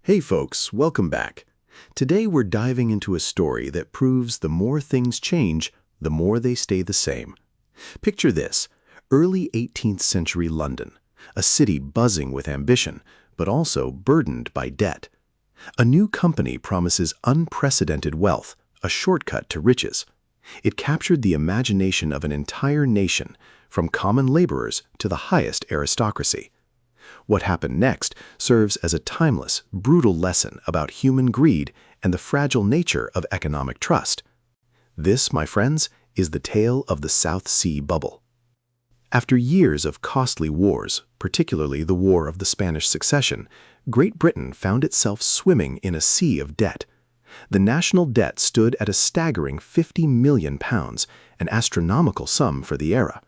Hey folks, welcome back. Today we're diving into a story that proves the more things change, the more they stay the same. Picture this, early 18th century London, a city buzzing with ambition, but also burdened by debt. A new company promises unprecedented wealth, a shortcut to riches. It captured the imagination of an entire nation, from common laborers to the highest aristocracy. What happened next serves as a timeless, brutal lesson about human greed and the fragile nature of economic trust. This, my friends, is the tale of the South Sea Bubble. After years of costly wars, particularly the War of the Spanish Succession, Great Britain found itself swimming in a sea of debt. The national debt stood at a staggering £50 million, an astronomical sum for the era.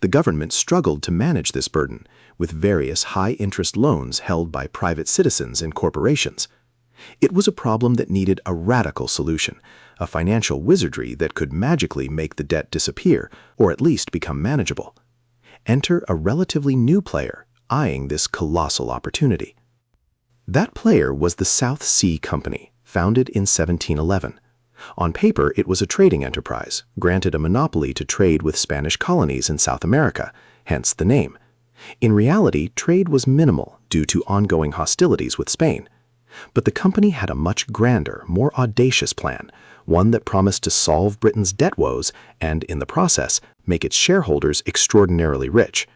The government struggled to manage this burden, with various high-interest loans held by private citizens and corporations. It was a problem that needed a radical solution, a financial wizardry that could magically make the debt disappear, or at least become manageable. Enter a relatively new player, eyeing this colossal opportunity. That player was the South Sea Company, founded in 1711. On paper, it was a trading enterprise, granted a monopoly to trade with Spanish colonies in South America, hence the name. In reality, trade was minimal due to ongoing hostilities with Spain. But the company had a much grander, more audacious plan, one that promised to solve Britain's debt woes and, in the process, make its shareholders extraordinarily rich.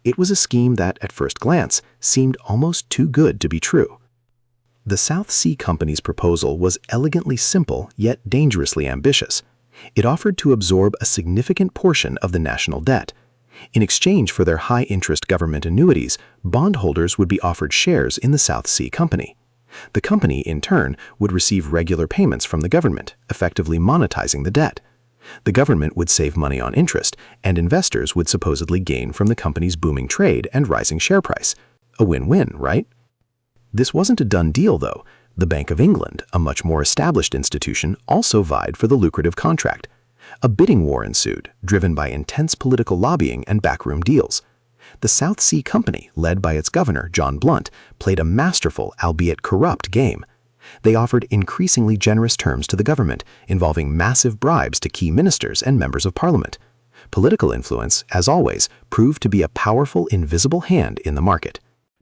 It was a scheme that, at first glance, seemed almost too good to be true. The South Sea Company's proposal was elegantly simple yet dangerously ambitious. It offered to absorb a significant portion of the national debt. In exchange for their high-interest government annuities, bondholders would be offered shares in the South Sea Company. The company, in turn, would receive regular payments from the government, effectively monetizing the debt. The government would save money on interest, and investors would supposedly gain from the company's booming trade and rising share price. A win-win, right? This wasn't a done deal, though. The Bank of England, a much more established institution, also vied for the lucrative contract. A bidding war ensued, driven by intense political lobbying and backroom deals. The South Sea Company, led by its governor, John Blunt, played a masterful, albeit corrupt, game. They offered increasingly generous terms to the government, involving massive bribes to key ministers and members of parliament. Political influence, as always, proved to be a powerful, invisible hand in the market.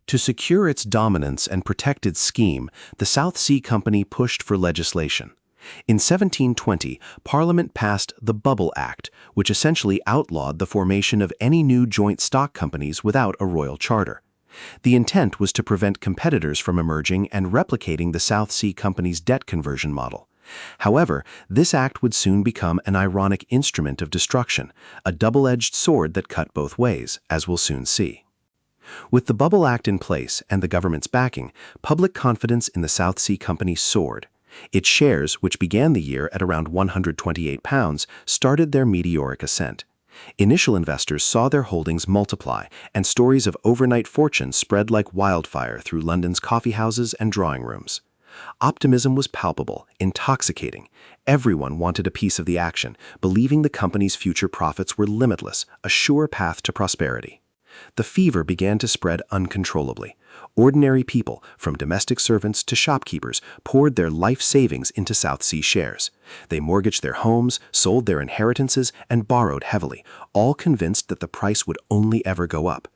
To secure its dominance and protect its scheme, the South Sea Company pushed for legislation. In 1720, Parliament passed the Bubble Act, which essentially outlawed the formation of any new joint stock companies without a royal charter. The intent was to prevent competitors from emerging and replicating the South Sea Company's debt conversion model. However, this act would soon become an ironic instrument of destruction, a double-edged sword that cut both ways, as we'll soon see. With the Bubble Act in place and the government's backing, public confidence in the South Sea Company soared. Its shares, which began the year at around £128, started their meteoric ascent. Initial investors saw their holdings multiply, and stories of overnight fortunes spread like wildfire through London's coffeehouses and drawing rooms. Optimism was palpable, intoxicating. Everyone wanted a piece of the action, believing the company's future profits were limitless, a sure path to prosperity. The fever began to spread uncontrollably. Ordinary people, from domestic servants to shopkeepers, poured their life savings into South Sea shares. They mortgaged their homes, sold their inheritances, and borrowed heavily, all convinced that the price would only ever go up.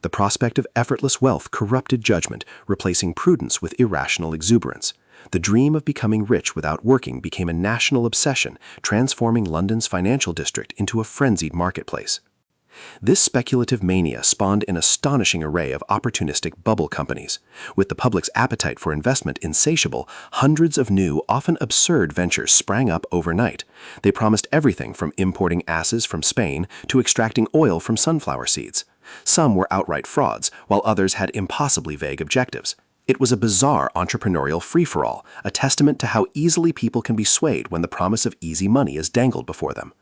The prospect of effortless wealth corrupted judgment, replacing prudence with irrational exuberance. The dream of becoming rich without working became a national obsession, transforming London's financial district into a frenzied marketplace. This speculative mania spawned an astonishing array of opportunistic bubble companies. With the public's appetite for investment insatiable, hundreds of new, often absurd ventures sprang up overnight. They promised everything from importing asses from Spain to extracting oil from sunflower seeds. Some were outright frauds, while others had impossibly vague objectives. It was a bizarre entrepreneurial free-for-all, a testament to how easily people can be swayed when the promise of easy money is dangled before them.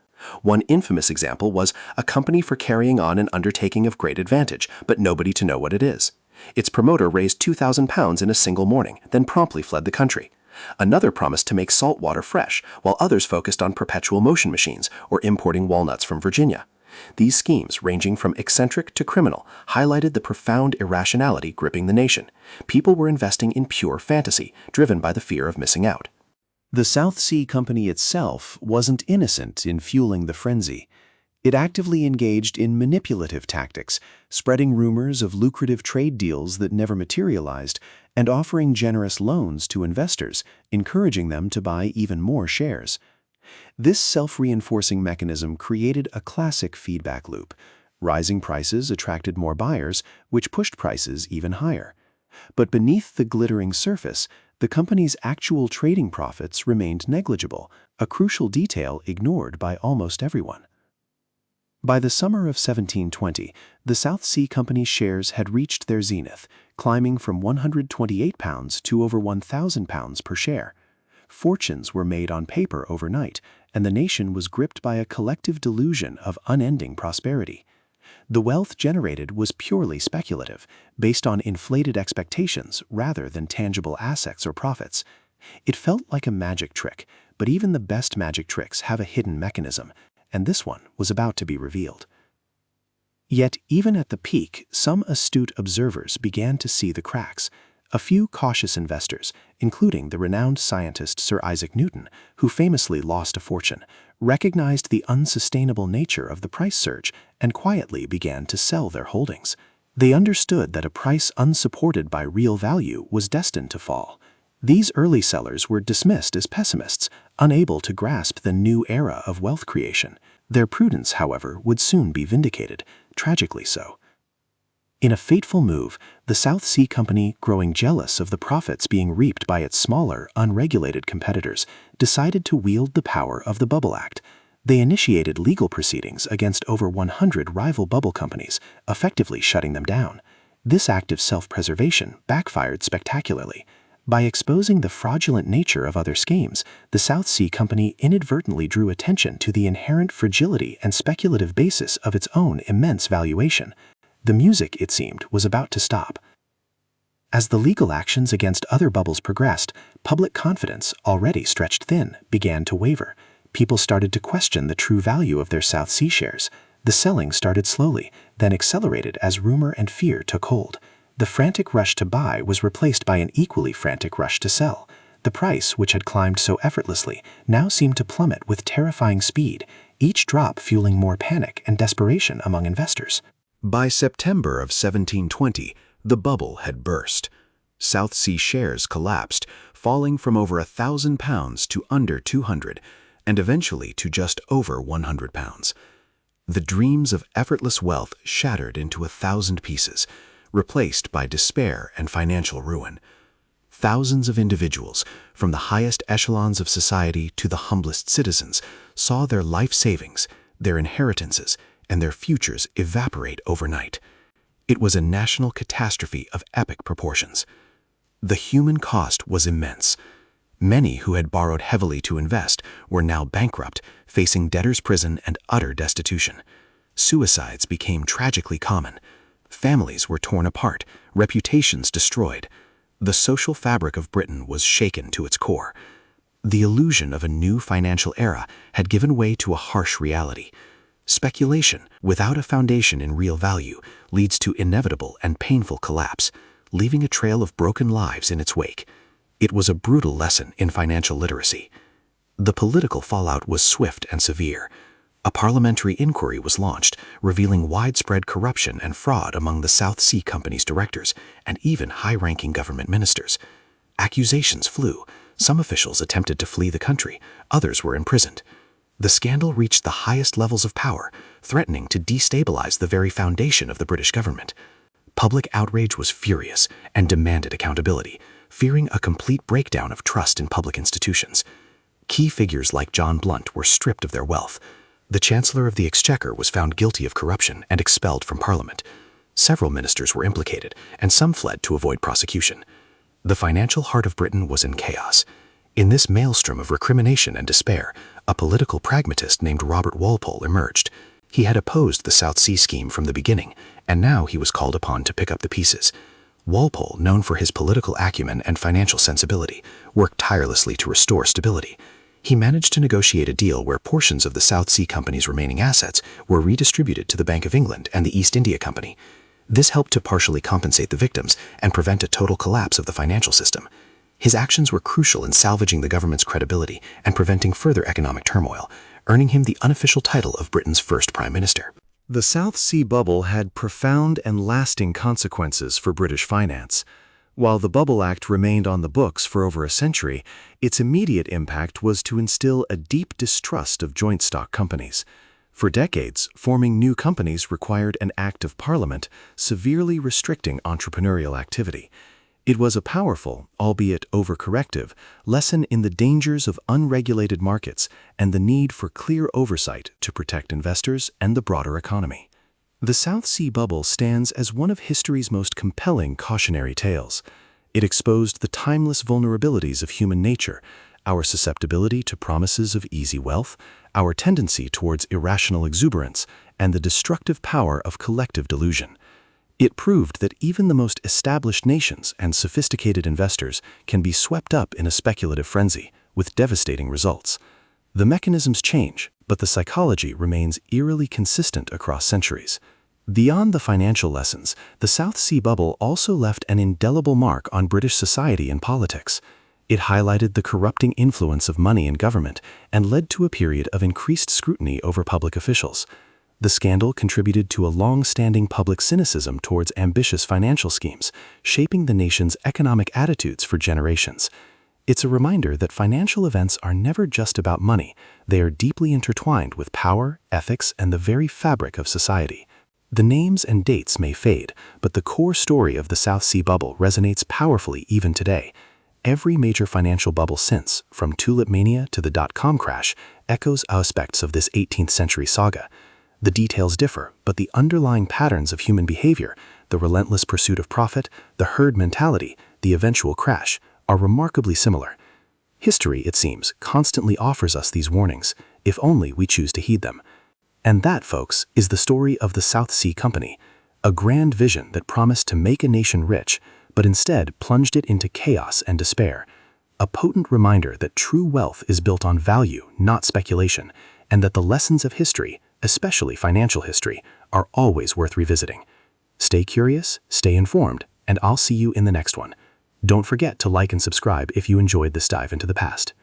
One infamous example was a company for carrying on an undertaking of great advantage, but nobody to know what it is. Its promoter raised £2,000 in a single morning, then promptly fled the country. Another promised to make salt water fresh, while others focused on perpetual motion machines or importing walnuts from Virginia. These schemes, ranging from eccentric to criminal, highlighted the profound irrationality gripping the nation. People were investing in pure fantasy, driven by the fear of missing out. The South Sea Company itself wasn't innocent in fueling the frenzy. It actively engaged in manipulative tactics, spreading rumors of lucrative trade deals that never materialized, and offering generous loans to investors, encouraging them to buy even more shares. This self-reinforcing mechanism created a classic feedback loop. Rising prices attracted more buyers, which pushed prices even higher. But beneath the glittering surface, the company's actual trading profits remained negligible, a crucial detail ignored by almost everyone. By the summer of 1720, the South Sea Company's shares had reached their zenith, climbing from £128 to over £1,000 per share. Fortunes were made on paper overnight, and the nation was gripped by a collective delusion of unending prosperity. The wealth generated was purely speculative, based on inflated expectations rather than tangible assets or profits. It felt like a magic trick, but even the best magic tricks have a hidden mechanism, and this one was about to be revealed. Yet, even at the peak, some astute observers began to see the cracks. A few cautious investors, including the renowned scientist Sir Isaac Newton, who famously lost a fortune, recognized the unsustainable nature of the price surge and quietly began to sell their holdings. They understood that a price unsupported by real value was destined to fall. These early sellers were dismissed as pessimists, unable to grasp the new era of wealth creation. Their prudence, however, would soon be vindicated, tragically so. In a fateful move, the South Sea Company, growing jealous of the profits being reaped by its smaller, unregulated competitors, decided to wield the power of the Bubble Act. They initiated legal proceedings against over 100 rival bubble companies, effectively shutting them down. This act of self-preservation backfired spectacularly. By exposing the fraudulent nature of other schemes, the South Sea Company inadvertently drew attention to the inherent fragility and speculative basis of its own immense valuation. The music, it seemed, was about to stop. As the legal actions against other bubbles progressed, public confidence, already stretched thin, began to waver. People started to question the true value of their South Sea shares. The selling started slowly, then accelerated as rumor and fear took hold. The frantic rush to buy was replaced by an equally frantic rush to sell. The price, which had climbed so effortlessly, now seemed to plummet with terrifying speed, each drop fueling more panic and desperation among investors. By September of 1720, the bubble had burst. South Sea shares collapsed, falling from over £1,000 to under 200, and eventually to just over £100. The dreams of effortless wealth shattered into 1,000 pieces, replaced by despair and financial ruin. Thousands of individuals, from the highest echelons of society to the humblest citizens, saw their life savings, their inheritances, and their futures evaporate overnight. It was a national catastrophe of epic proportions. The human cost was immense. Many who had borrowed heavily to invest were now bankrupt, facing debtor's prison and utter destitution. Suicides became tragically common. Families were torn apart, reputations destroyed. The social fabric of Britain was shaken to its core. The illusion of a new financial era had given way to a harsh reality. Speculation, without a foundation in real value, leads to inevitable and painful collapse, leaving a trail of broken lives in its wake. It was a brutal lesson in financial literacy. The political fallout was swift and severe. A parliamentary inquiry was launched, revealing widespread corruption and fraud among the South Sea Company's directors and even high-ranking government ministers. Accusations flew. Some officials attempted to flee the country, others were imprisoned. The scandal reached the highest levels of power, threatening to destabilize the very foundation of the British government. Public outrage was furious and demanded accountability, fearing a complete breakdown of trust in public institutions. Key figures like John Blunt were stripped of their wealth. The Chancellor of the Exchequer was found guilty of corruption and expelled from Parliament. Several ministers were implicated, and some fled to avoid prosecution. The financial heart of Britain was in chaos. In this maelstrom of recrimination and despair, a political pragmatist named Robert Walpole emerged. He had opposed the South Sea scheme from the beginning, and now he was called upon to pick up the pieces. Walpole, known for his political acumen and financial sensibility, worked tirelessly to restore stability. He managed to negotiate a deal where portions of the South Sea Company's remaining assets were redistributed to the Bank of England and the East India Company. This helped to partially compensate the victims and prevent a total collapse of the financial system. His actions were crucial in salvaging the government's credibility and preventing further economic turmoil, earning him the unofficial title of Britain's first Prime Minister. The South Sea Bubble had profound and lasting consequences for British finance. While the Bubble Act remained on the books for over a century, its immediate impact was to instill a deep distrust of joint stock companies. For decades, forming new companies required an act of Parliament, severely restricting entrepreneurial activity. It was a powerful, albeit overcorrective, lesson in the dangers of unregulated markets and the need for clear oversight to protect investors and the broader economy. The South Sea Bubble stands as one of history's most compelling cautionary tales. It exposed the timeless vulnerabilities of human nature, our susceptibility to promises of easy wealth, our tendency towards irrational exuberance, and the destructive power of collective delusion. It proved that even the most established nations and sophisticated investors can be swept up in a speculative frenzy, with devastating results. The mechanisms change, but the psychology remains eerily consistent across centuries. Beyond the financial lessons, the South Sea Bubble also left an indelible mark on British society and politics. It highlighted the corrupting influence of money in government and led to a period of increased scrutiny over public officials. The scandal contributed to a long-standing public cynicism towards ambitious financial schemes, shaping the nation's economic attitudes for generations. It's a reminder that financial events are never just about money. They are deeply intertwined with power, ethics, and the very fabric of society. The names and dates may fade, but the core story of the South Sea Bubble resonates powerfully even today. Every major financial bubble since, from tulip mania to the dot-com crash, echoes aspects of this 18th-century saga. The details differ, but the underlying patterns of human behavior, the relentless pursuit of profit, the herd mentality, the eventual crash, are remarkably similar. History, it seems, constantly offers us these warnings, if only we choose to heed them. And that, folks, is the story of the South Sea Company, a grand vision that promised to make a nation rich, but instead plunged it into chaos and despair. A potent reminder that true wealth is built on value, not speculation, and that the lessons of history, especially financial history, are always worth revisiting. Stay curious, stay informed, and I'll see you in the next one. Don't forget to like and subscribe if you enjoyed this dive into the past.